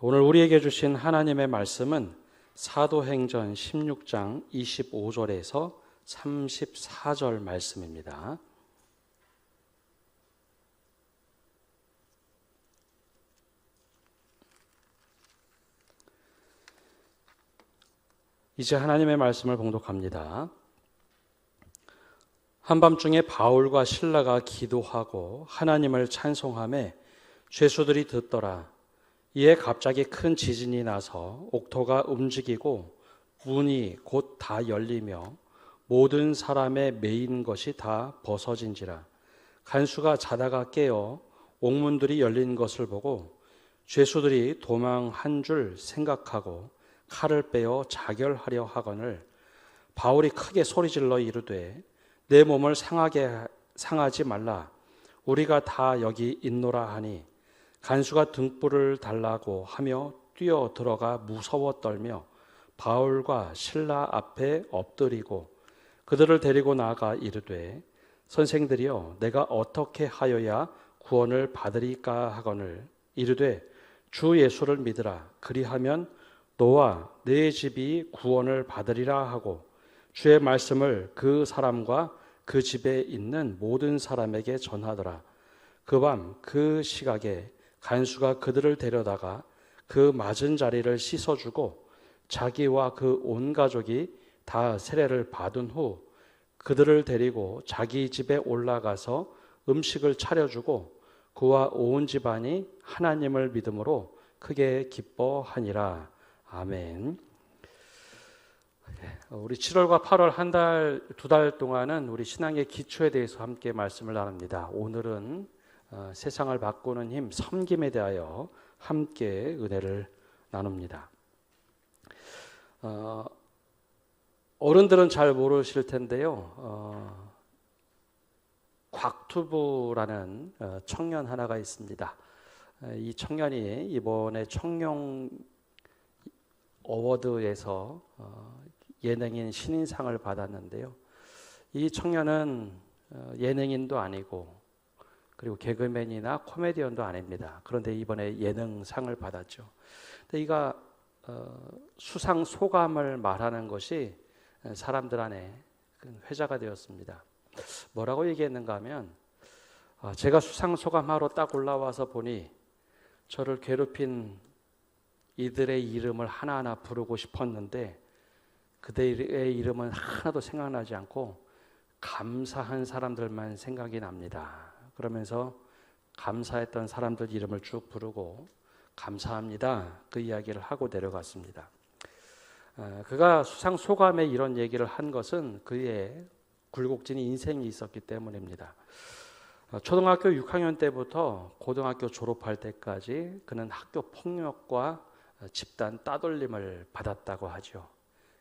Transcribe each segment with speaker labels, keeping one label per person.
Speaker 1: 오늘 우리에게 주신 하나님의 말씀은 사도행전 16장 25절에서 34절 말씀입니다. 이제 하나님의 말씀을 봉독합니다. 한밤중에 바울과 실라가 기도하고 하나님을 찬송하며 죄수들이 듣더라. 이에 갑자기 큰 지진이 나서 옥토가 움직이고 문이 곧 다 열리며 모든 사람의 매인 것이 다 벗어진지라. 간수가 자다가 깨어 옥문들이 열린 것을 보고 죄수들이 도망한 줄 생각하고 칼을 빼어 자결하려 하거늘 바울이 크게 소리질러 이르되 내 몸을 상하지 말라. 우리가 다 여기 있노라 하니 간수가 등불을 달라고 하며 뛰어 들어가 무서워 떨며 바울과 실라 앞에 엎드리고 그들을 데리고 나아가 이르되 선생들이여 내가 어떻게 하여야 구원을 받으리까 하거늘 이르되 주 예수를 믿으라. 그리하면 너와 네 집이 구원을 받으리라 하고 주의 말씀을 그 사람과 그 집에 있는 모든 사람에게 전하더라. 그 밤 그 시각에 간수가 그들을 데려다가 그 맞은 자리를 씻어주고 자기와 그 온 가족이 다 세례를 받은 후 그들을 데리고 자기 집에 올라가서 음식을 차려주고 그와 온 집안이 하나님을 믿음으로 크게 기뻐하니라. 아멘. 우리 7월과 8월 두 달 동안은 우리 신앙의 기초에 대해서 함께 말씀을 나눕니다. 오늘은 세상을 바꾸는 힘, 섬김에 대하여 함께 은혜를 나눕니다. 어른들은 잘 모르실 텐데요. 곽투부라는 청년 하나가 있습니다. 이 청년이 이번에 청룡 어워드에서 예능인 신인상을 받았는데요. 이 청년은 예능인도 아니고 그리고 개그맨이나 코미디언도 아닙니다. 그런데 이번에 예능상을 받았죠. 근데 이가 수상 소감을 말하는 것이 사람들 안에 회자가 되었습니다. 뭐라고 얘기했는가 하면 제가 수상 소감하러 딱 올라와서 보니 저를 괴롭힌 이들의 이름을 하나하나 부르고 싶었는데 그들의 이름은 하나도 생각나지 않고 감사한 사람들만 생각이 납니다. 그러면서 감사했던 사람들 이름을 쭉 부르고 감사합니다. 그 이야기를 하고 내려갔습니다. 그가 수상 소감에 이런 얘기를 한 것은 그의 굴곡진 인생이 있었기 때문입니다. 초등학교 6학년 때부터 고등학교 졸업할 때까지 그는 학교 폭력과 집단 따돌림을 받았다고 하죠.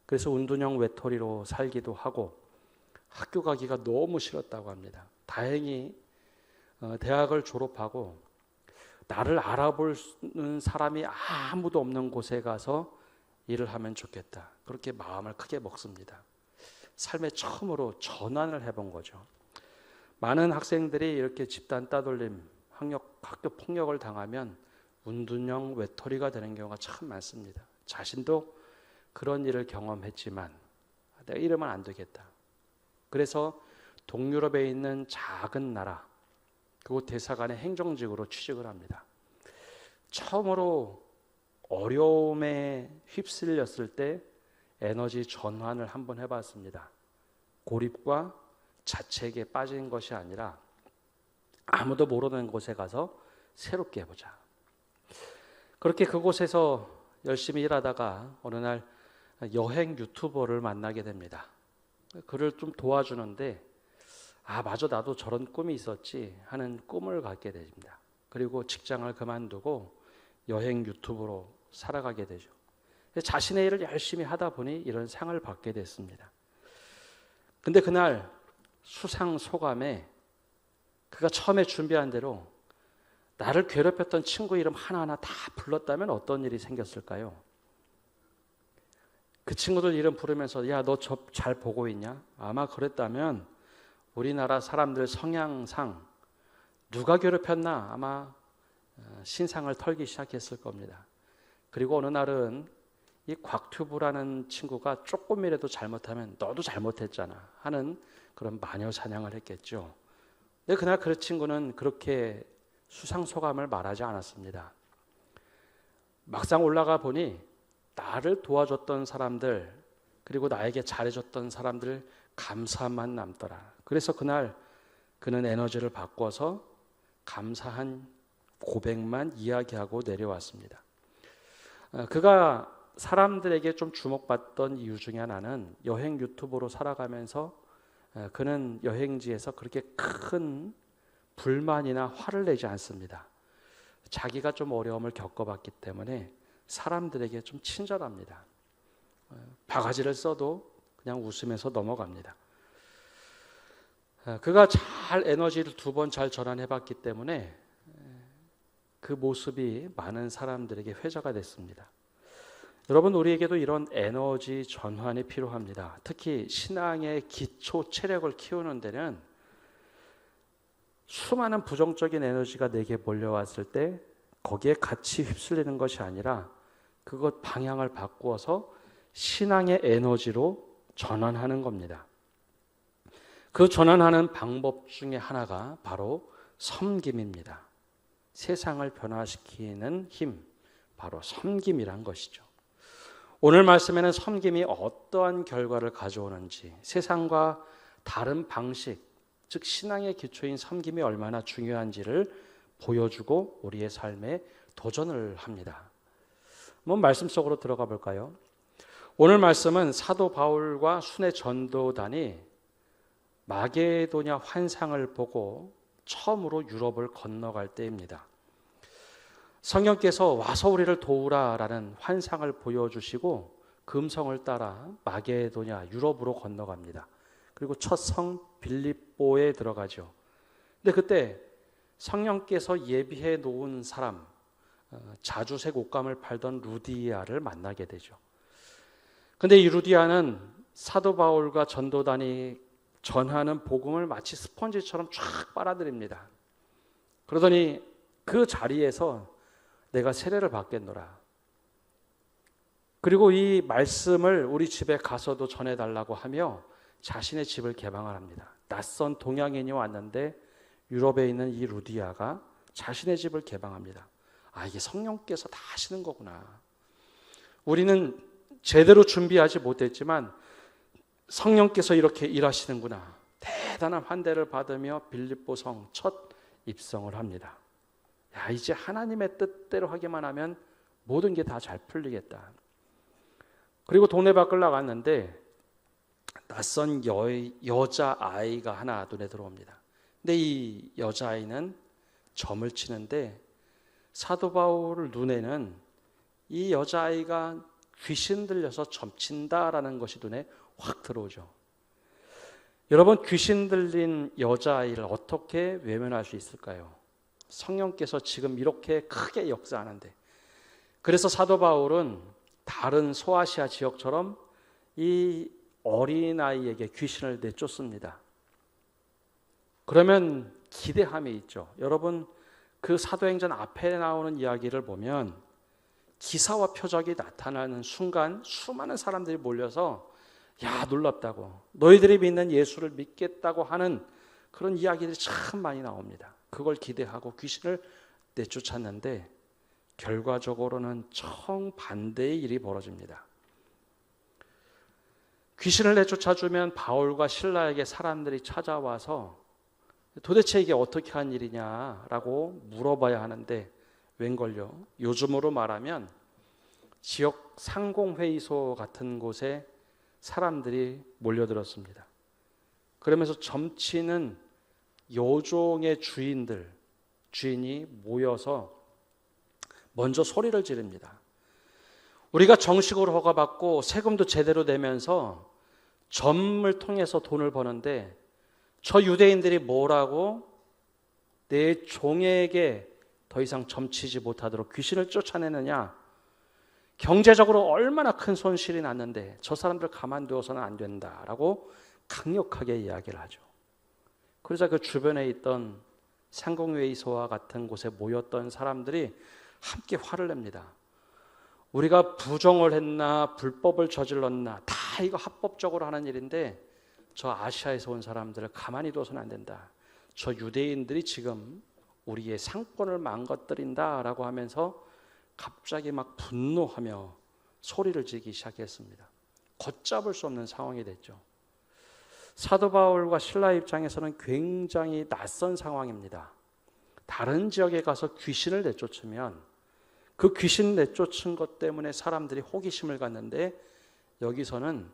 Speaker 1: 그래서 운둔형 외톨이로 살기도 하고 학교 가기가 너무 싫었다고 합니다. 다행히 대학을 졸업하고 나를 알아보는 사람이 아무도 없는 곳에 가서 일을 하면 좋겠다. 그렇게 마음을 크게 먹습니다. 삶에 처음으로 전환을 해본 거죠. 많은 학생들이 이렇게 집단 따돌림, 학교 폭력을 당하면 운둔형 외톨이가 되는 경우가 참 많습니다. 자신도 그런 일을 경험했지만 내가 이러면 안 되겠다. 그래서 동유럽에 있는 작은 나라, 그곳 대사관의 행정직으로 취직을 합니다. 처음으로 어려움에 휩쓸렸을 때 에너지 전환을 한번 해봤습니다. 고립과 자책에 빠진 것이 아니라 아무도 모르는 곳에 가서 새롭게 해보자. 그렇게 그곳에서 열심히 일하다가 어느 날 여행 유튜버를 만나게 됩니다. 그를 좀 도와주는데 맞아 나도 저런 꿈이 있었지 하는 꿈을 갖게 됩니다. 그리고 직장을 그만두고 여행 유튜버로 살아가게 되죠. 자신의 일을 열심히 하다 보니 이런 상을 받게 됐습니다. 근데 그날 수상 소감에 그가 처음에 준비한 대로 나를 괴롭혔던 친구 이름 하나하나 다 불렀다면 어떤 일이 생겼을까요? 그 친구들 이름 부르면서 야, 너 저 잘 보고 있냐? 아마 그랬다면 우리나라 사람들 성향상 누가 괴롭혔나 아마 신상을 털기 시작했을 겁니다. 그리고 어느 날은 이 곽튜브라는 친구가 조금이라도 잘못하면 너도 잘못했잖아 하는 그런 마녀 사냥을 했겠죠. 근데 그날 그 친구는 그렇게 수상소감을 말하지 않았습니다. 막상 올라가 보니 나를 도와줬던 사람들, 그리고 나에게 잘해줬던 사람들 감사만 남더라. 그래서 그날 그는 에너지를 바꿔서 감사한 고백만 이야기하고 내려왔습니다. 그가 사람들에게 좀 주목받던 이유 중에 하나는 여행 유튜버로 살아가면서 그는 여행지에서 그렇게 큰 불만이나 화를 내지 않습니다. 자기가 좀 어려움을 겪어봤기 때문에 사람들에게 좀 친절합니다. 바가지를 써도 그냥 웃으면서 넘어갑니다. 그가 잘 에너지를 2번 잘 전환해봤기 때문에 그 모습이 많은 사람들에게 회자가 됐습니다. 여러분, 우리에게도 이런 에너지 전환이 필요합니다. 특히 신앙의 기초 체력을 키우는 데는 수많은 부정적인 에너지가 내게 몰려왔을 때 거기에 같이 휩쓸리는 것이 아니라 그것 방향을 바꾸어서 신앙의 에너지로 전환하는 겁니다. 그 전환하는 방법 중에 하나가 바로 섬김입니다. 세상을 변화시키는 힘, 바로 섬김이란 것이죠. 오늘 말씀에는 섬김이 어떠한 결과를 가져오는지, 세상과 다른 방식, 즉 신앙의 기초인 섬김이 얼마나 중요한지를 보여주고 우리의 삶에 도전을 합니다. 한번 말씀 속으로 들어가 볼까요? 오늘 말씀은 사도 바울과 순회 전도단이 마게도냐 환상을 보고 처음으로 유럽을 건너갈 때입니다. 성령께서 와서 우리를 도우라라는 환상을 보여주시고 금성을 따라 마게도냐 유럽으로 건너갑니다. 그리고 첫 성 빌립보에 들어가죠. 근데 그때 성령께서 예비해 놓은 사람, 자주색 옷감을 팔던 루디아를 만나게 되죠. 근데 이 루디아는 사도 바울과 전도단이 전하는 복음을 마치 스펀지처럼 쫙 빨아들입니다. 그러더니 그 자리에서 내가 세례를 받겠노라. 그리고 이 말씀을 우리 집에 가서도 전해달라고 하며 자신의 집을 개방을 합니다. 낯선 동양인이 왔는데 유럽에 있는 이 루디아가 자신의 집을 개방합니다. 아, 이게 성령께서 다 하시는 거구나. 우리는 제대로 준비하지 못했지만 성령께서 이렇게 일하시는구나. 대단한 환대를 받으며 빌립보 성 첫 입성을 합니다. 야, 이제 하나님의 뜻대로 하기만 하면 모든 게 다 잘 풀리겠다. 그리고 동네 밖을 나갔는데 낯선 여자아이가 하나 눈에 들어옵니다. 근데 이 여자아이는 점을 치는데 사도 바울 눈에는 이 여자아이가 귀신 들려서 점친다라는 것이 눈에 확 들어오죠. 여러분, 귀신 들린 여자아이를 어떻게 외면할 수 있을까요? 성령께서 지금 이렇게 크게 역사하는데, 그래서 사도 바울은 다른 소아시아 지역처럼 이 어린아이에게 귀신을 내쫓습니다. 그러면 기대함이 있죠. 여러분, 그 사도행전 앞에 나오는 이야기를 보면 기사와 표적이 나타나는 순간 수많은 사람들이 몰려서 야, 놀랍다고, 너희들이 믿는 예수를 믿겠다고 하는 그런 이야기들이 참 많이 나옵니다. 그걸 기대하고 귀신을 내쫓았는데 결과적으로는 정반대의 일이 벌어집니다. 귀신을 내쫓아주면 바울과 실라에게 사람들이 찾아와서 도대체 이게 어떻게 한 일이냐라고 물어봐야 하는데 웬걸요? 요즘으로 말하면 지역 상공회의소 같은 곳에 사람들이 몰려들었습니다. 그러면서 점치는 요종의 주인이 모여서 먼저 소리를 지릅니다. 우리가 정식으로 허가받고 세금도 제대로 내면서 점을 통해서 돈을 버는데 저 유대인들이 뭐라고 내 종에게 더 이상 점치지 못하도록 귀신을 쫓아내느냐. 경제적으로 얼마나 큰 손실이 났는데 저 사람들 가만두어서는 안 된다라고 강력하게 이야기를 하죠. 그러자 그 주변에 있던 상공회의소와 같은 곳에 모였던 사람들이 함께 화를 냅니다. 우리가 부정을 했나 불법을 저질렀나 다 이거 합법적으로 하는 일인데 저 아시아에서 온 사람들을 가만히 둬서는 안 된다. 저 유대인들이 지금 우리의 상권을 망가뜨린다라고 하면서 갑자기 막 분노하며 소리를 지르기 시작했습니다. 걷잡을 수 없는 상황이 됐죠. 사도 바울과 신라 입장에서는 굉장히 낯선 상황입니다. 다른 지역에 가서 귀신을 내쫓으면 그 귀신 내쫓은 것 때문에 사람들이 호기심을 갖는데 여기서는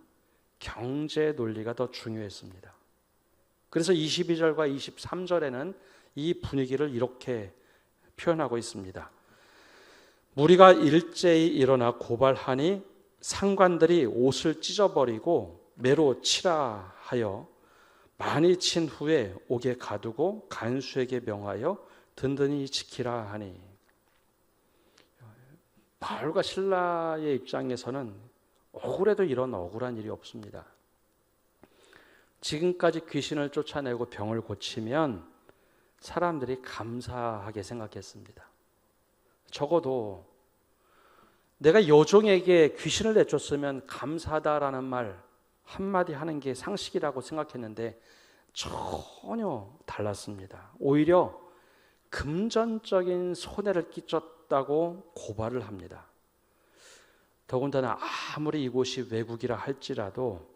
Speaker 1: 경제 논리가 더 중요했습니다. 그래서 22절과 23절에는 이 분위기를 이렇게 표현하고 있습니다. 무리가 일제히 일어나 고발하니 상관들이 옷을 찢어버리고 매로 치라 하여 많이 친 후에 옥에 가두고 간수에게 명하여 든든히 지키라 하니, 바울과 신라의 입장에서는 억울해도 이런 억울한 일이 없습니다. 지금까지 귀신을 쫓아내고 병을 고치면 사람들이 감사하게 생각했습니다. 적어도 내가 여종에게 귀신을 내쫓으면 감사하다라는 말 한마디 하는 게 상식이라고 생각했는데 전혀 달랐습니다. 오히려 금전적인 손해를 끼쳤다고 고발을 합니다. 더군다나 아무리 이곳이 외국이라 할지라도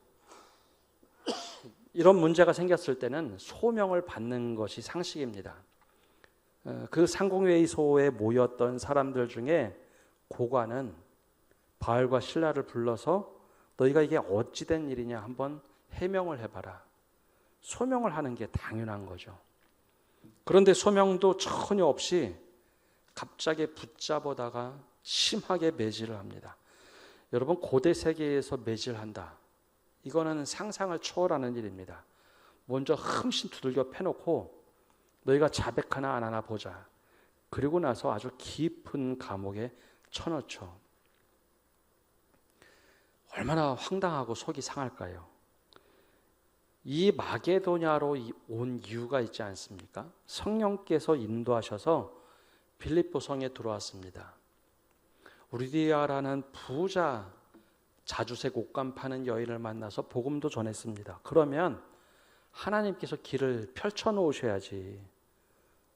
Speaker 1: 이런 문제가 생겼을 때는 소명을 받는 것이 상식입니다. 그 상공회의소에 모였던 사람들 중에 고관은 바울과 신라를 불러서 너희가 이게 어찌 된 일이냐 한번 해명을 해봐라. 소명을 하는 게 당연한 거죠. 그런데 소명도 전혀 없이 갑자기 붙잡아다가 심하게 매질을 합니다. 여러분, 고대 세계에서 매질한다. 이거는 상상을 초월하는 일입니다. 먼저 흠씬 두들겨 패놓고 너희가 자백 하나 안 하나 보자. 그리고 나서 아주 깊은 감옥에 쳐넣죠. 얼마나 황당하고 속이 상할까요? 이 마게도냐로 온 이유가 있지 않습니까? 성령께서 인도하셔서 빌립보 성에 들어왔습니다. 루디아라는 부자 자주색 옷감 파는 여인을 만나서 복음도 전했습니다. 그러면 하나님께서 길을 펼쳐 놓으셔야지.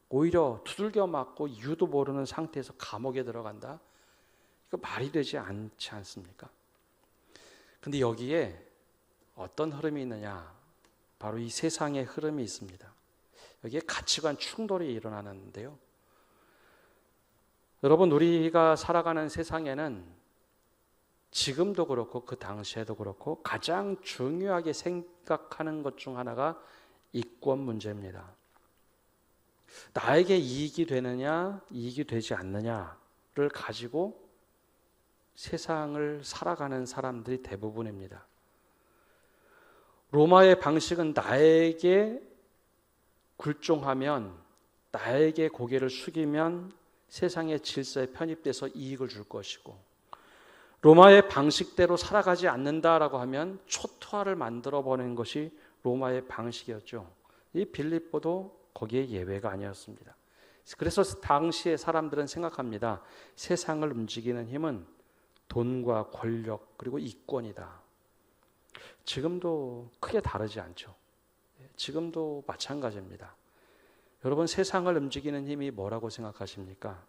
Speaker 1: 오히려 두들겨 맞고 이유도 모르는 상태에서 감옥에 들어간다? 이거 말이 되지 않지 않습니까? 근데 여기에 어떤 흐름이 있느냐? 바로 이 세상의 흐름이 있습니다. 여기에 가치관 충돌이 일어나는데요. 여러분, 우리가 살아가는 세상에는 지금도 그렇고 그 당시에도 그렇고 가장 중요하게 생각하는 것 중 하나가 이권 문제입니다. 나에게 이익이 되느냐, 이익이 되지 않느냐를 가지고 세상을 살아가는 사람들이 대부분입니다. 로마의 방식은 나에게 굴종하면, 나에게 고개를 숙이면 세상의 질서에 편입돼서 이익을 줄 것이고, 로마의 방식대로 살아가지 않는다라고 하면 초토화를 만들어버리는 것이 로마의 방식이었죠. 이 빌립보도 거기에 예외가 아니었습니다. 그래서 당시의 사람들은 생각합니다. 세상을 움직이는 힘은 돈과 권력 그리고 이권이다. 지금도 크게 다르지 않죠. 지금도 마찬가지입니다. 여러분, 세상을 움직이는 힘이 뭐라고 생각하십니까?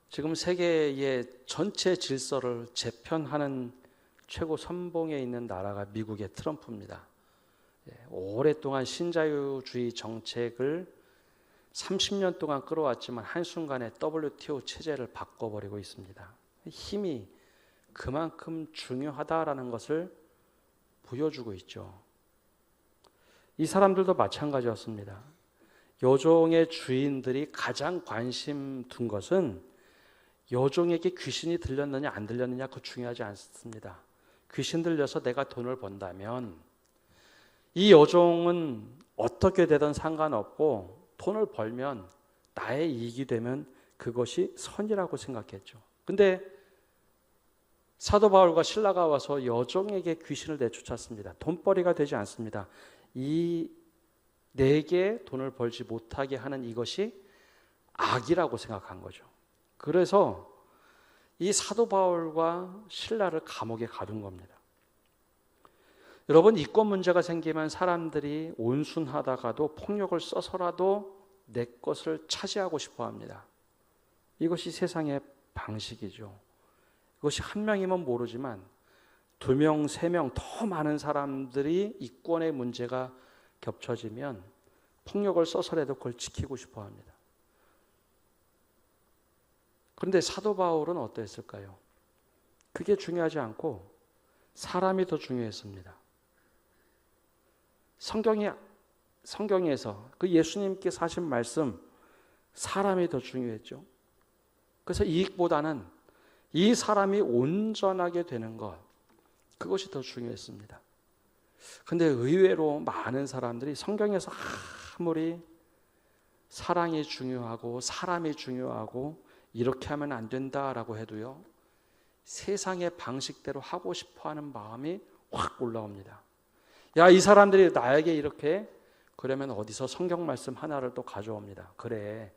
Speaker 1: 지금 세계의 전체 질서를 재편하는 최고 선봉에 있는 나라가 미국의 트럼프입니다. 오랫동안 신자유주의 정책을 30년 동안 끌어왔지만 한순간에 WTO 체제를 바꿔버리고 있습니다. 힘이 그만큼 중요하다라는 것을 보여주고 있죠. 이 사람들도 마찬가지였습니다. 여종의 주인들이 가장 관심 둔 것은 여종에게 귀신이 들렸느냐 안 들렸느냐 그거 중요하지 않습니다. 귀신 들려서 내가 돈을 번다면 이 여종은 어떻게 되든 상관없고 돈을 벌면 나의 이익이 되면 그것이 선이라고 생각했죠. 근데 사도 바울과 신라가 와서 여종에게 귀신을 내쫓았습니다. 돈벌이가 되지 않습니다. 내게 돈을 벌지 못하게 하는 이것이 악이라고 생각한 거죠. 그래서 이 사도 바울과 실라를 감옥에 가둔 겁니다. 여러분, 이권 문제가 생기면 사람들이 온순하다가도 폭력을 써서라도 내 것을 차지하고 싶어 합니다. 이것이 세상의 방식이죠. 이것이 한 명이면 모르지만 2명, 3명 더 많은 사람들이 이권의 문제가 겹쳐지면 폭력을 써서라도 그걸 지키고 싶어 합니다. 그런데 사도 바울은 어떠했을까요? 그게 중요하지 않고 사람이 더 중요했습니다. 성경에서 그 예수님께서 하신 말씀, 사람이 더 중요했죠. 그래서 이익보다는 이 사람이 온전하게 되는 것, 그것이 더 중요했습니다. 근데 의외로 많은 사람들이 성경에서 아무리 사랑이 중요하고 사람이 중요하고 이렇게 하면 안 된다라고 해도요, 세상의 방식대로 하고 싶어하는 마음이 확 올라옵니다. 야, 이 사람들이 나에게 이렇게, 그러면 어디서 성경 말씀 하나를 또 가져옵니다. 그래,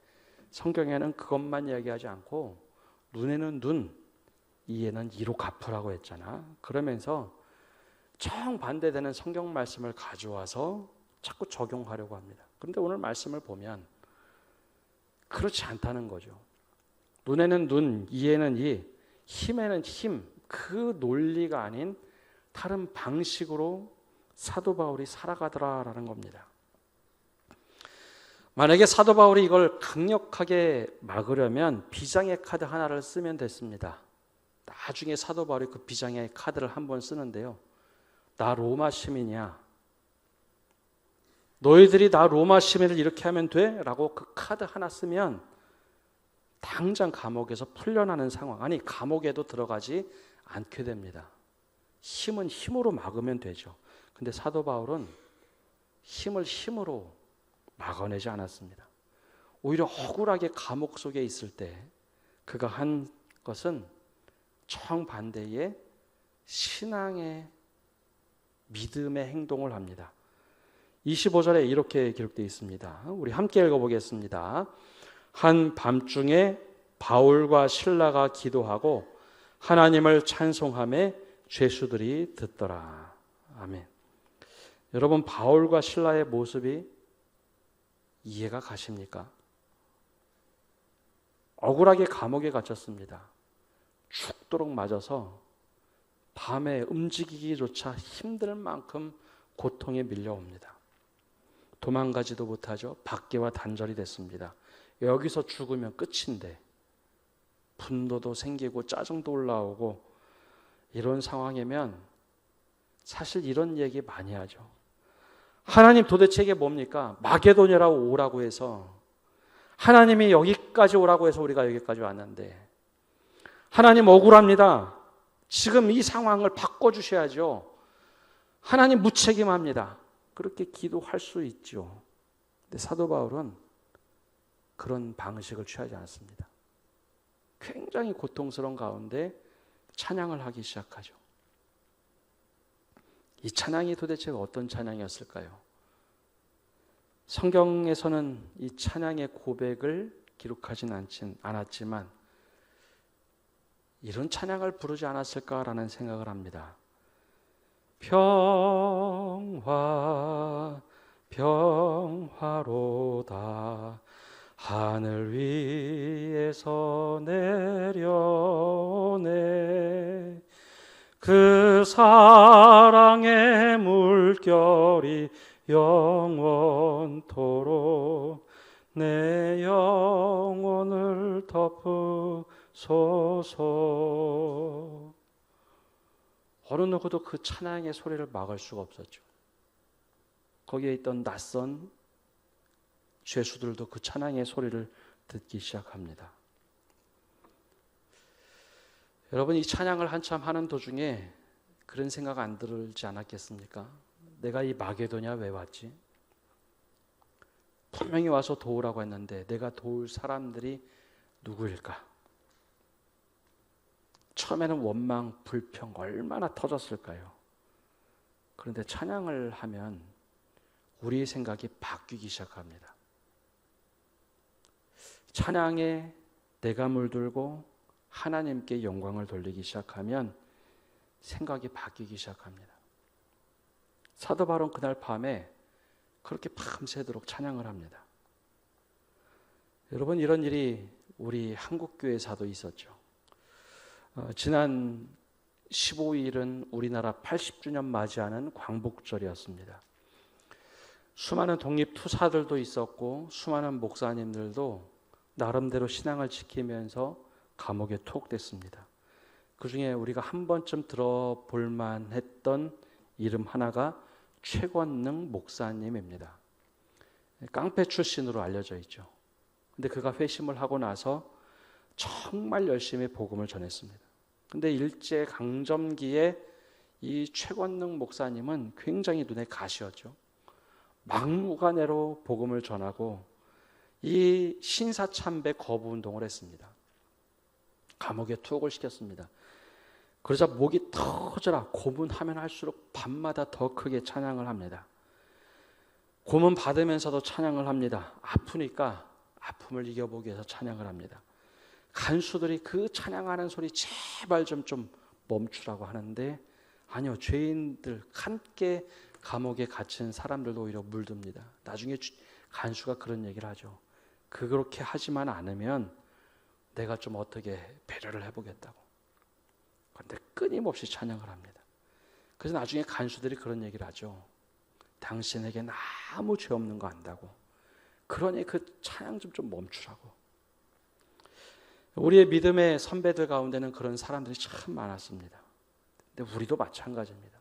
Speaker 1: 성경에는 그것만 이야기하지 않고 눈에는 눈, 이에는 이로 갚으라고 했잖아. 그러면서 정반대되는 성경 말씀을 가져와서 자꾸 적용하려고 합니다. 그런데 오늘 말씀을 보면 그렇지 않다는 거죠. 눈에는 눈, 이에는 이, 힘에는 힘, 그 논리가 아닌 다른 방식으로 사도 바울이 살아가더라라는 겁니다. 만약에 사도 바울이 이걸 강력하게 막으려면 비장의 카드 하나를 쓰면 됐습니다. 나중에 사도 바울이 그 비장의 카드를 한번 쓰는데요, 나 로마 시민이야, 너희들이 나 로마 시민을 이렇게 하면 돼? 라고 그 카드 하나 쓰면 당장 감옥에서 풀려나는 상황, 아니 감옥에도 들어가지 않게 됩니다. 힘은 힘으로 막으면 되죠. 근데 사도 바울은 힘을 힘으로 막아내지 않았습니다. 오히려 억울하게 감옥 속에 있을 때 그가 한 것은 정반대의 신앙의 믿음의 행동을 합니다. 25절에 이렇게 기록되어 있습니다. 우리 함께 읽어보겠습니다. 한 밤중에 바울과 실라가 기도하고 하나님을 찬송하며 죄수들이 듣더라. 아멘. 여러분, 바울과 실라의 모습이 이해가 가십니까? 억울하게 감옥에 갇혔습니다. 죽도록 맞아서 밤에 움직이기조차 힘들 만큼 고통에 밀려옵니다. 도망가지도 못하죠. 박해와 단절이 됐습니다. 여기서 죽으면 끝인데 분노도 생기고 짜증도 올라오고 이런 상황이면 사실 이런 얘기 많이 하죠. 하나님 도대체 이게 뭡니까? 마게도냐라고 오라고 해서, 하나님이 여기까지 오라고 해서 우리가 여기까지 왔는데, 하나님 억울합니다. 지금 이 상황을 바꿔주셔야죠. 하나님 무책임합니다. 그렇게 기도할 수 있죠. 근데 사도 바울은 그런 방식을 취하지 않습니다. 굉장히 고통스러운 가운데 찬양을 하기 시작하죠. 이 찬양이 도대체 어떤 찬양이었을까요? 성경에서는 이 찬양의 고백을 기록하진 않았지만 이런 찬양을 부르지 않았을까라는 생각을 합니다. 평화 평화로다 하늘 위에서 내려오네 그 사랑의 물결이 영원토록 내 영혼을 덮으소서. 어느 누구도 그 찬양의 소리를 막을 수가 없었죠. 거기에 있던 낯선 죄수들도 그 찬양의 소리를 듣기 시작합니다. 여러분, 이 찬양을 한참 하는 도중에 그런 생각 안 들지 않았겠습니까? 내가 이 마게도냐 왜 왔지? 분명히 와서 도우라고 했는데 내가 도울 사람들이 누구일까? 처음에는 원망, 불평 얼마나 터졌을까요? 그런데 찬양을 하면 우리의 생각이 바뀌기 시작합니다. 찬양의 내가 물들고 하나님께 영광을 돌리기 시작하면 생각이 바뀌기 시작합니다. 사도 바울은 그날 밤에 그렇게 밤새도록 찬양을 합니다. 여러분, 이런 일이 우리 한국교회사도 있었죠. 지난 15일은 우리나라 80주년 맞이하는 광복절이었습니다. 수많은 독립투사들도 있었고 수많은 목사님들도 나름대로 신앙을 지키면서 감옥에 투옥됐습니다. 그 중에 우리가 한 번쯤 들어볼 만했던 이름 하나가 최권능 목사님입니다. 깡패 출신으로 알려져 있죠. 근데 그가 회심을 하고 나서 정말 열심히 복음을 전했습니다. 근데 일제 강점기에 이 최권능 목사님은 굉장히 눈에 가시였죠. 막무가내로 복음을 전하고 이 신사참배 거부 운동을 했습니다. 감옥에 투옥을 시켰습니다. 그러자 목이 터져라 고문하면 할수록 밤마다 더 크게 찬양을 합니다. 고문 받으면서도 찬양을 합니다. 아프니까 아픔을 이겨보기 위해서 찬양을 합니다. 간수들이 그 찬양하는 소리 제발 좀 멈추라고 하는데 아니요, 죄인들 함께 감옥에 갇힌 사람들도 오히려 물듭니다. 나중에 간수가 그런 얘기를 하죠. 그렇게 하지만 않으면 내가 좀 어떻게 배려를 해보겠다고. 그런데 끊임없이 찬양을 합니다. 그래서 나중에 간수들이 그런 얘기를 하죠. 당신에겐 아무 죄 없는 거 안다고. 그러니 그 찬양 좀 멈추라고. 우리의 믿음의 선배들 가운데는 그런 사람들이 참 많았습니다. 근데 우리도 마찬가지입니다.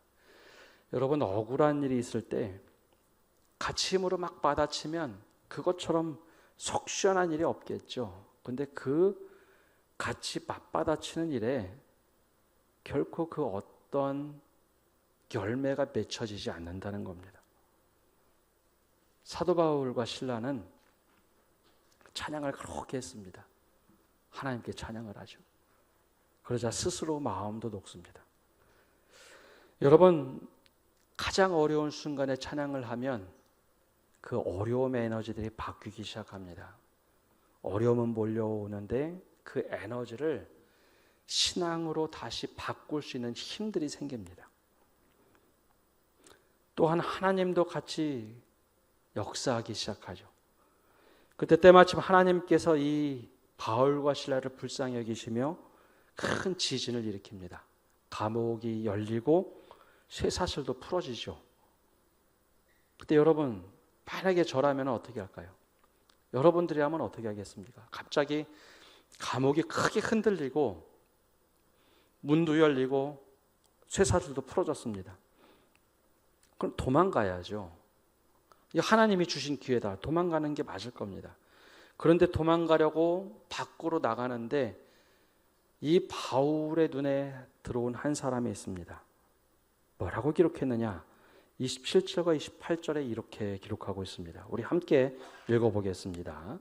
Speaker 1: 여러분, 억울한 일이 있을 때 같이 힘으로 막 받아치면 그것처럼 속 시원한 일이 없겠죠. 근데 그 같이 맞받아치는 일에 결코 그 어떤 열매가 맺혀지지 않는다는 겁니다. 사도 바울과 실라는 찬양을 그렇게 했습니다. 하나님께 찬양을 하죠. 그러자 스스로 마음도 녹습니다. 여러분, 가장 어려운 순간에 찬양을 하면 그 어려움의 에너지들이 바뀌기 시작합니다. 어려움은 몰려오는데 그 에너지를 신앙으로 다시 바꿀 수 있는 힘들이 생깁니다. 또한 하나님도 같이 역사하기 시작하죠. 그때 때마침 하나님께서 이 바울과 실라를 불쌍히 여기시며 큰 지진을 일으킵니다. 감옥이 열리고 쇠사슬도 풀어지죠. 그때 여러분, 만약에 저라면 어떻게 할까요? 여러분들이라면 어떻게 하겠습니까? 갑자기 감옥이 크게 흔들리고 문도 열리고 쇠사슬도 풀어졌습니다. 그럼 도망가야죠. 하나님이 주신 기회다. 도망가는 게 맞을 겁니다. 그런데 도망가려고 밖으로 나가는데 이 바울의 눈에 들어온 한 사람이 있습니다. 뭐라고 기록했느냐? 27절과 28절에 이렇게 기록하고 있습니다. 우리 함께 읽어보겠습니다.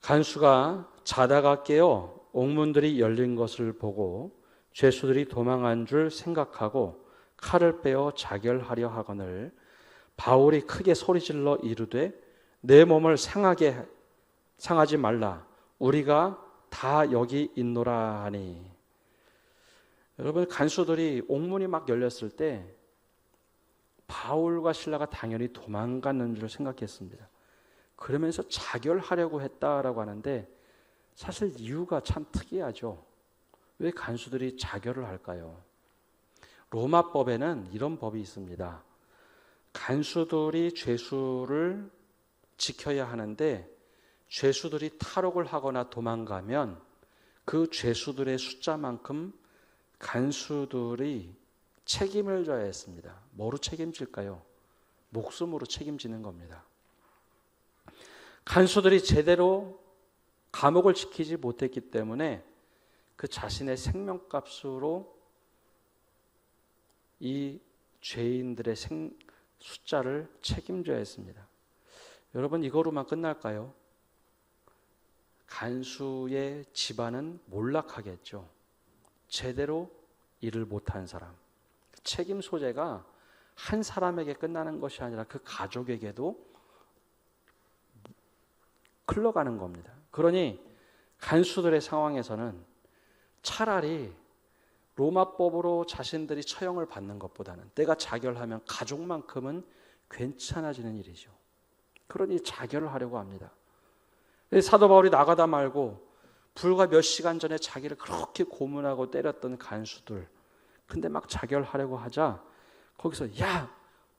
Speaker 1: 간수가 자다가 깨어 옥문들이 열린 것을 보고 죄수들이 도망한 줄 생각하고 칼을 빼어 자결하려 하거늘 바울이 크게 소리질러 이르되 내 몸을 상하지 말라. 우리가 다 여기 있노라 하니. 여러분, 간수들이 옥문이 막 열렸을 때 바울과 실라가 당연히 도망가는 줄 생각했습니다. 그러면서 자결하려고 했다라고 하는데 사실 이유가 참 특이하죠. 왜 간수들이 자결을 할까요? 로마법에는 이런 법이 있습니다. 간수들이 죄수를 지켜야 하는데 죄수들이 탈옥을 하거나 도망가면 그 죄수들의 숫자만큼 간수들이 책임을 져야 했습니다. 뭐로 책임질까요? 목숨으로 책임지는 겁니다. 간수들이 제대로 감옥을 지키지 못했기 때문에 그 자신의 생명값으로 이 죄인들의 숫자를 책임져야 했습니다. 여러분, 이거로만 끝날까요? 간수의 집안은 몰락하겠죠. 제대로 일을 못한 사람. 책임 소재가 한 사람에게 끝나는 것이 아니라 그 가족에게도 흘러가는 겁니다. 그러니 간수들의 상황에서는 차라리 로마법으로 자신들이 처형을 받는 것보다는 때가 자결하면 가족만큼은 괜찮아지는 일이죠. 그러니 자결을 하려고 합니다. 사도 바울이 나가다 말고 불과 몇 시간 전에 자기를 그렇게 고문하고 때렸던 간수들, 근데 막 자결하려고 하자 거기서 야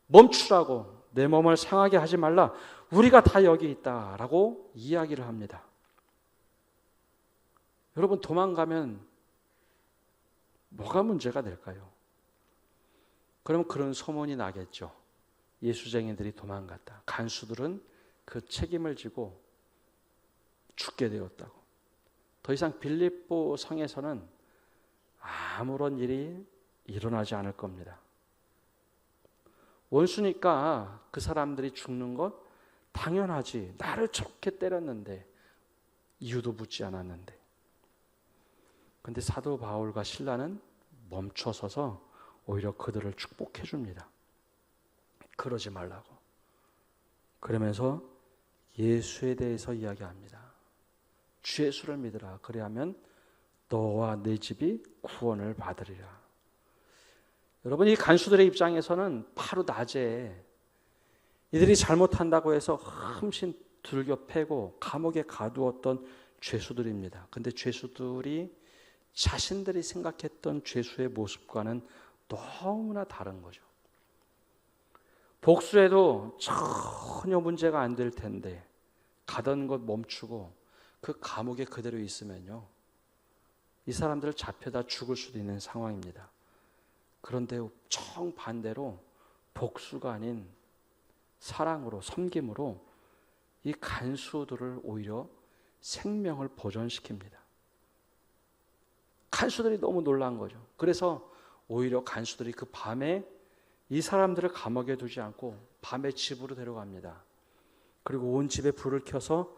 Speaker 1: 멈추라고, 내 몸을 상하게 하지 말라, 우리가 다 여기 있다라고 이야기를 합니다. 여러분, 도망가면 뭐가 문제가 될까요? 그럼 그런 소문이 나겠죠. 예수쟁이들이 도망갔다. 간수들은 그 책임을 지고 죽게 되었다고. 더 이상 빌립보 성에서는 아무런 일이 일어나지 않을 겁니다. 원수니까 그 사람들이 죽는 것 당연하지. 나를 저렇게 때렸는데, 이유도 묻지 않았는데. 근데 사도 바울과 실라는 멈춰서서 오히려 그들을 축복해 줍니다. 그러지 말라고. 그러면서 예수에 대해서 이야기합니다. 주 예수를 믿으라. 그래야면 너와 네 집이 구원을 받으리라. 여러분, 이 간수들의 입장에서는 바로 낮에 이들이 잘못한다고 해서 흠신 들겨 패고 감옥에 가두었던 죄수들입니다. 근데 죄수들이 자신들이 생각했던 죄수의 모습과는 너무나 다른 거죠. 복수해도 전혀 문제가 안 될 텐데 가던 것 멈추고 그 감옥에 그대로 있으면요, 이 사람들 잡혀다 죽을 수도 있는 상황입니다. 그런데 정반대로 복수가 아닌 사랑으로, 섬김으로 이 간수들을 오히려 생명을 보존시킵니다. 간수들이 너무 놀란 거죠. 그래서 오히려 간수들이 그 밤에 이 사람들을 감옥에 두지 않고 밤에 집으로 데려갑니다. 그리고 온 집에 불을 켜서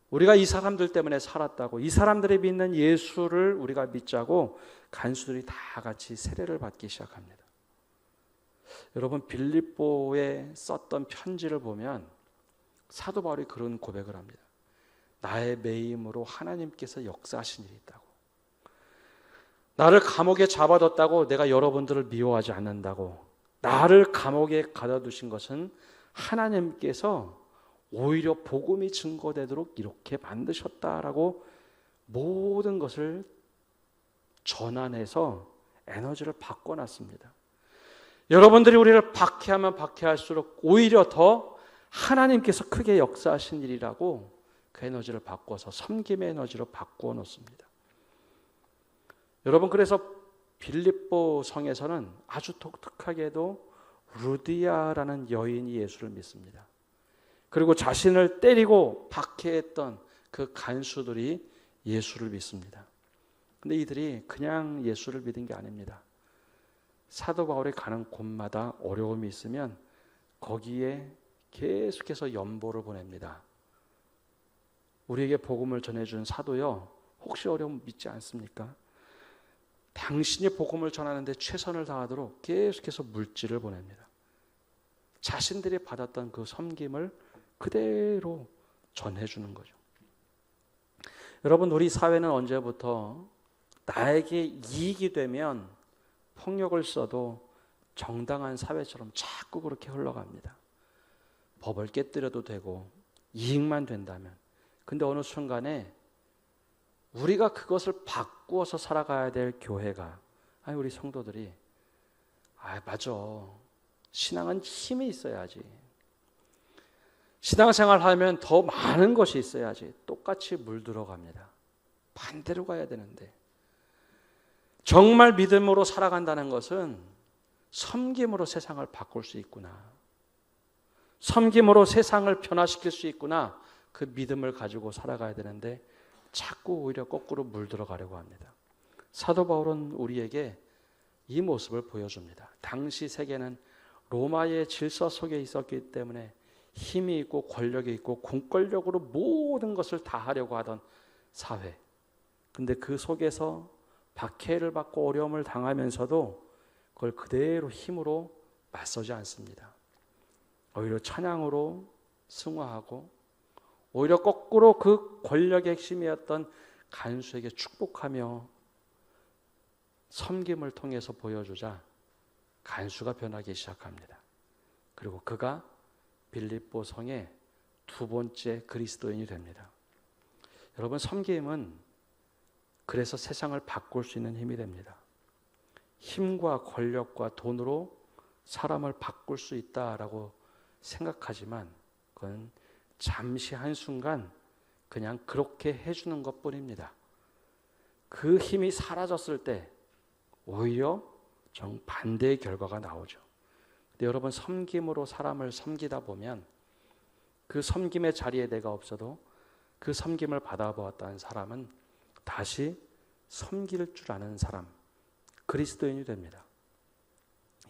Speaker 1: 우리가 이 사람들 때문에 살았다고, 이 사람들이 믿는 예수를 우리가 믿자고 간수들이 다 같이 세례를 받기 시작합니다. 여러분, 빌립보에 썼던 편지를 보면 사도 바울이 그런 고백을 합니다. 나의 매임으로 하나님께서 역사하신 일이 있다고. 나를 감옥에 잡아뒀다고 내가 여러분들을 미워하지 않는다고. 나를 감옥에 가둬두신 것은 하나님께서 오히려 복음이 증거되도록 이렇게 만드셨다라고 모든 것을 전환해서 에너지를 바꿔놨습니다. 여러분들이 우리를 박해하면 박해할수록 오히려 더 하나님께서 크게 역사하신 일이라고 그 에너지를 바꿔서 섬김의 에너지로 바꾸어 놓습니다. 여러분, 그래서 빌립보 성에서는 아주 독특하게도 루디아라는 여인이 예수를 믿습니다. 그리고 자신을 때리고 박해했던 그 간수들이 예수를 믿습니다. 근데 이들이 그냥 예수를 믿은 게 아닙니다. 사도 바울이 가는 곳마다 어려움이 있으면 거기에 계속해서 연보를 보냅니다. 우리에게 복음을 전해준 사도요, 혹시 어려움 믿지 않습니까? 당신이 복음을 전하는데 최선을 다하도록 계속해서 물질을 보냅니다. 자신들이 받았던 그 섬김을 그대로 전해주는 거죠. 여러분, 우리 사회는 언제부터 나에게 이익이 되면 폭력을 써도 정당한 사회처럼 자꾸 그렇게 흘러갑니다. 법을 깨뜨려도 되고 이익만 된다면. 근데 어느 순간에 우리가 그것을 바꾸어서 살아가야 될 교회가, 아니 우리 성도들이, 맞아, 신앙은 힘이 있어야지, 신앙생활 하면 더 많은 것이 있어야지, 똑같이 물들어갑니다. 반대로 가야 되는데, 정말 믿음으로 살아간다는 것은 섬김으로 세상을 바꿀 수 있구나, 섬김으로 세상을 변화시킬 수 있구나, 그 믿음을 가지고 살아가야 되는데 자꾸 오히려 거꾸로 물들어가려고 합니다. 사도 바울은 우리에게 이 모습을 보여줍니다. 당시 세계는 로마의 질서 속에 있었기 때문에 힘이 있고 권력이 있고 공권력으로 모든 것을 다 하려고 하던 사회. 근데 그 속에서 박해를 받고 어려움을 당하면서도 그걸 그대로 힘으로 맞서지 않습니다. 오히려 찬양으로 승화하고 오히려 거꾸로 그 권력의 핵심이었던 간수에게 축복하며 섬김을 통해서 보여주자 간수가 변하기 시작합니다. 그리고 그가 빌립보 성의 두 번째 그리스도인이 됩니다. 여러분, 섬김은 그래서 세상을 바꿀 수 있는 힘이 됩니다. 힘과 권력과 돈으로 사람을 바꿀 수 있다라고 생각하지만 그건 잠시 한순간 그냥 그렇게 해주는 것뿐입니다. 그 힘이 사라졌을 때 오히려 정반대의 결과가 나오죠. 근데 여러분, 섬김으로 사람을 섬기다 보면 그 섬김의 자리에 내가 없어도 그 섬김을 받아보았다는 사람은 다시 섬길 줄 아는 사람, 그리스도인이 됩니다.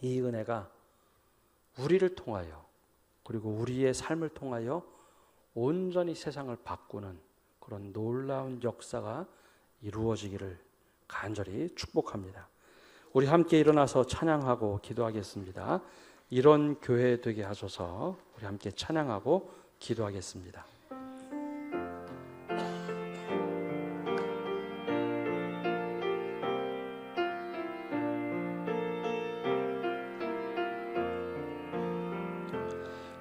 Speaker 1: 이 은혜가 우리를 통하여 그리고 우리의 삶을 통하여 온전히 세상을 바꾸는 그런 놀라운 역사가 이루어지기를 간절히 축복합니다. 우리 함께 일어나서 찬양하고 기도하겠습니다. 이런 교회 되게 하소서. 우리 함께 찬양하고 기도하겠습니다.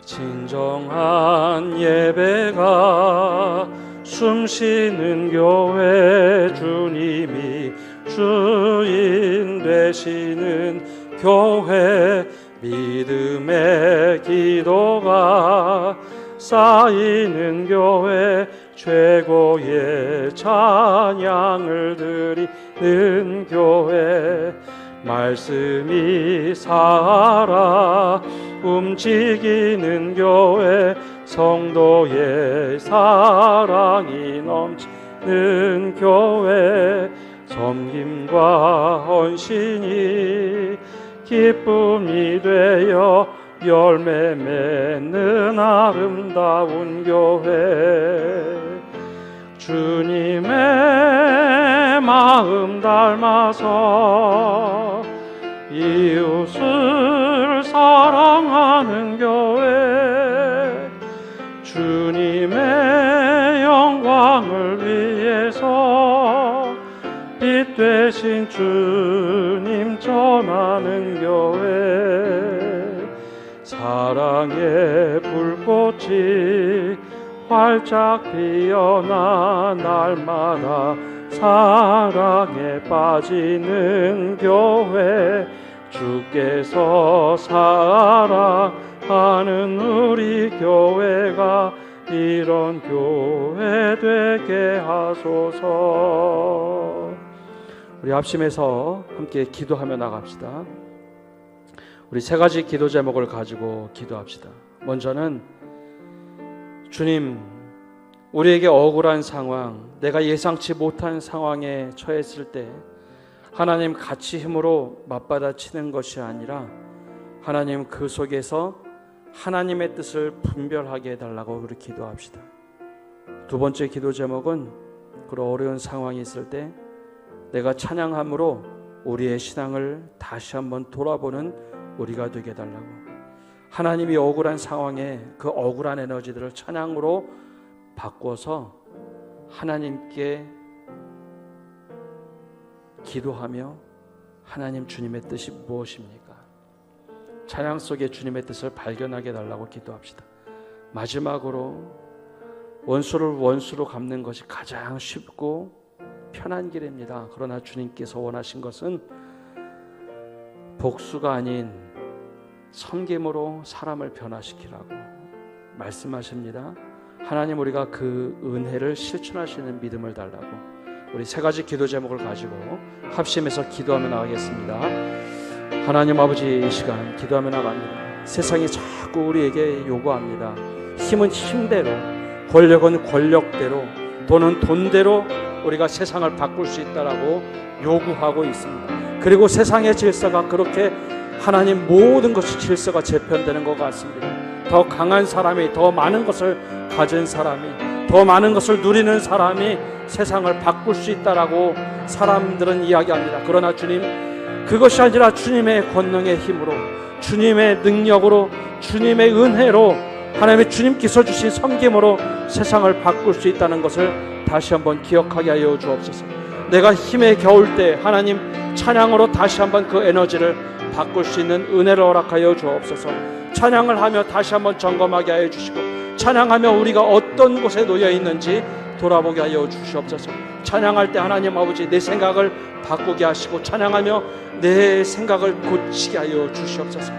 Speaker 1: 진정한 예배가 숨쉬는 교회, 주님이 주인 되시는 교회, 믿음의 기도가 쌓이는 교회, 최고의 찬양을 드리는 교회, 말씀이 살아 움직이는 교회, 성도의 사랑이 넘치는 교회, 섬김과 헌신이 기쁨이 되어 열매 맺는 아름다운 교회, 주님의 마음 닮아서 이웃을 사랑하는 교회, 주님의 영광을 위해서 빛 되신 주님 전하는 교회, 사랑의 불꽃이 활짝 피어나 날마다 사랑에 빠지는 교회, 주께서 사랑하는 우리 교회가 이런 교회 되게 하소서. 우리 합심해서 함께 기도하며 나갑시다. 우리 세 가지 기도 제목을 가지고 기도합시다. 먼저는 주님, 우리에게 억울한 상황, 내가 예상치 못한 상황에 처했을 때 하나님 같이 힘으로 맞받아치는 것이 아니라 하나님 그 속에서 하나님의 뜻을 분별하게 해달라고 우리 기도합시다. 두 번째 기도 제목은 그런 어려운 상황이 있을 때 내가 찬양함으로 우리의 신앙을 다시 한번 돌아보는 우리가 되게 해달라고, 하나님이 억울한 상황에 그 억울한 에너지들을 찬양으로 바꿔서 하나님께 기도하며 하나님 주님의 뜻이 무엇입니까? 찬양 속에 주님의 뜻을 발견하게 해달라고 기도합시다. 마지막으로 원수를 원수로 갚는 것이 가장 쉽고 편한 길입니다. 그러나 주님께서 원하신 것은 복수가 아닌 섬김으로 사람을 변화시키라고 말씀하십니다. 하나님, 우리가 그 은혜를 실천하시는 믿음을 달라고 우리 세 가지 기도 제목을 가지고 합심해서 기도하며 나가겠습니다. 하나님 아버지, 이 시간 기도하며 나갑니다. 세상이 자꾸 우리에게 요구합니다. 힘은 힘대로, 권력은 권력대로, 돈은 돈대로 우리가 세상을 바꿀 수 있다라고 요구하고 있습니다. 그리고 세상의 질서가 그렇게 하나님 모든 것이 질서가 재편되는 것 같습니다. 더 강한 사람이, 더 많은 것을 가진 사람이, 더 많은 것을 누리는 사람이 세상을 바꿀 수 있다라고 사람들은 이야기합니다. 그러나 주님, 그것이 아니라 주님의 권능의 힘으로, 주님의 능력으로, 주님의 은혜로 하나님의 주님께서 주신 섬김으로 세상을 바꿀 수 있다는 것을 다시 한번 기억하게 하여 주옵소서. 내가 힘에 겨울 때 하나님 찬양으로 다시 한번 그 에너지를 바꿀 수 있는 은혜를 허락하여 주옵소서. 찬양을 하며 다시 한번 점검하게 하여 주시고, 찬양하며 우리가 어떤 곳에 놓여 있는지 돌아보게 하여 주시옵소서. 찬양할 때 하나님 아버지 내 생각을 바꾸게 하시고, 찬양하며 내 생각을 고치게 하여 주시옵소서.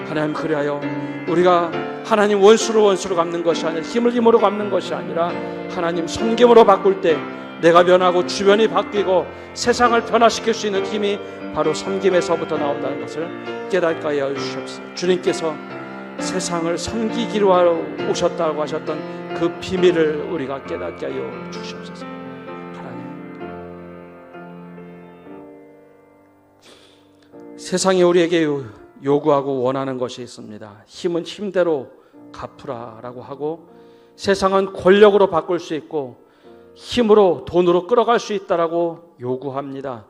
Speaker 1: 하나님, 그리하여 우리가 하나님 원수로 갚는 것이 아니라, 힘으로 갚는 것이 아니라 하나님 섬김으로 바꿀 때 내가 변하고 주변이 바뀌고 세상을 변화시킬 수 있는 힘이 바로 섬김에서부터 나온다는 것을 깨닫게 하여 주시옵소서. 주님께서 세상을 섬기기로 하러 오셨다고 하셨던 그 비밀을 우리가 깨닫게 하여 주시옵소서. 하나님, 세상이 우리에게 요구하고 원하는 것이 있습니다. 힘은 힘대로 갚으라라고 하고, 세상은 권력으로 바꿀 수 있고 힘으로 돈으로 끌어갈 수 있다라고 요구합니다.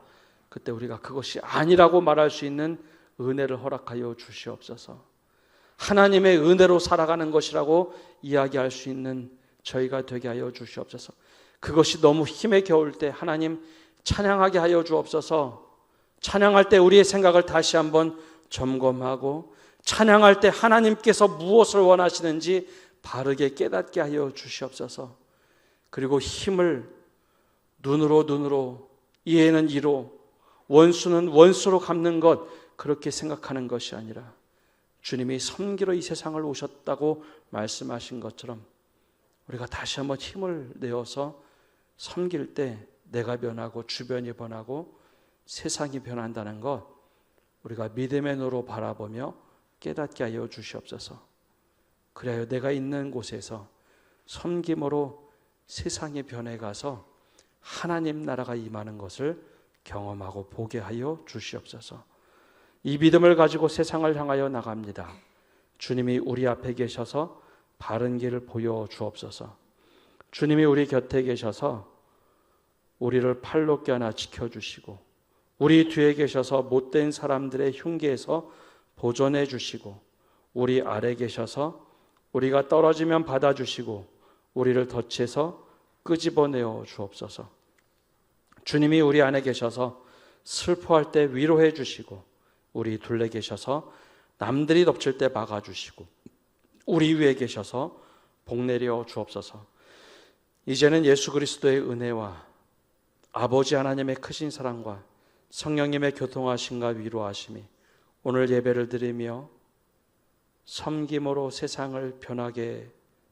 Speaker 1: 그때 우리가 그것이 아니라고 말할 수 있는 은혜를 허락하여 주시옵소서. 하나님의 은혜로 살아가는 것이라고 이야기할 수 있는 저희가 되게 하여 주시옵소서. 그것이 너무 힘에 겨울 때 하나님 찬양하게 하여 주옵소서. 찬양할 때 우리의 생각을 다시 한번 점검하고, 찬양할 때 하나님께서 무엇을 원하시는지 바르게 깨닫게 하여 주시옵소서. 그리고 힘을 눈으로, 이에는 이로, 원수는 원수로 갚는 것, 그렇게 생각하는 것이 아니라 주님이 섬기러 이 세상을 오셨다고 말씀하신 것처럼 우리가 다시 한번 힘을 내어서 섬길 때 내가 변하고 주변이 변하고 세상이 변한다는 것, 우리가 믿음의 눈으로 바라보며 깨닫게 하여 주시옵소서. 그래야 내가 있는 곳에서 섬김으로 세상이 변해가서 하나님 나라가 임하는 것을 경험하고 보게 하여 주시옵소서. 이 믿음을 가지고 세상을 향하여 나갑니다. 주님이 우리 앞에 계셔서 바른 길을 보여 주옵소서. 주님이 우리 곁에 계셔서 우리를 팔로 껴안아 지켜주시고, 우리 뒤에 계셔서 못된 사람들의 흉계에서 보존해 주시고, 우리 아래 계셔서 우리가 떨어지면 받아주시고 우리를 덫에서 끄집어내어 주옵소서. 주님이 우리 안에 계셔서 슬퍼할 때 위로해 주시고, 우리 둘레 계셔서 남들이 덮칠 때 막아주시고, 우리 위에 계셔서 복내려 주옵소서. 이제는 예수 그리스도의 은혜와 아버지 하나님의 크신 사랑과 성령님의 교통하심과 위로하심이 오늘 예배를 드리며 섬김으로 세상을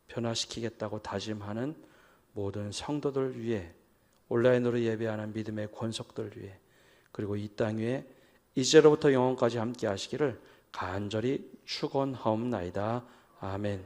Speaker 1: 변화시키겠다고 다짐하는 모든 성도들 위해, 온라인으로 예배하는 믿음의 권속들 위해, 그리고 이 땅 위에 이제로부터 영원까지 함께 하시기를 간절히 축원하옵나이다. 아멘.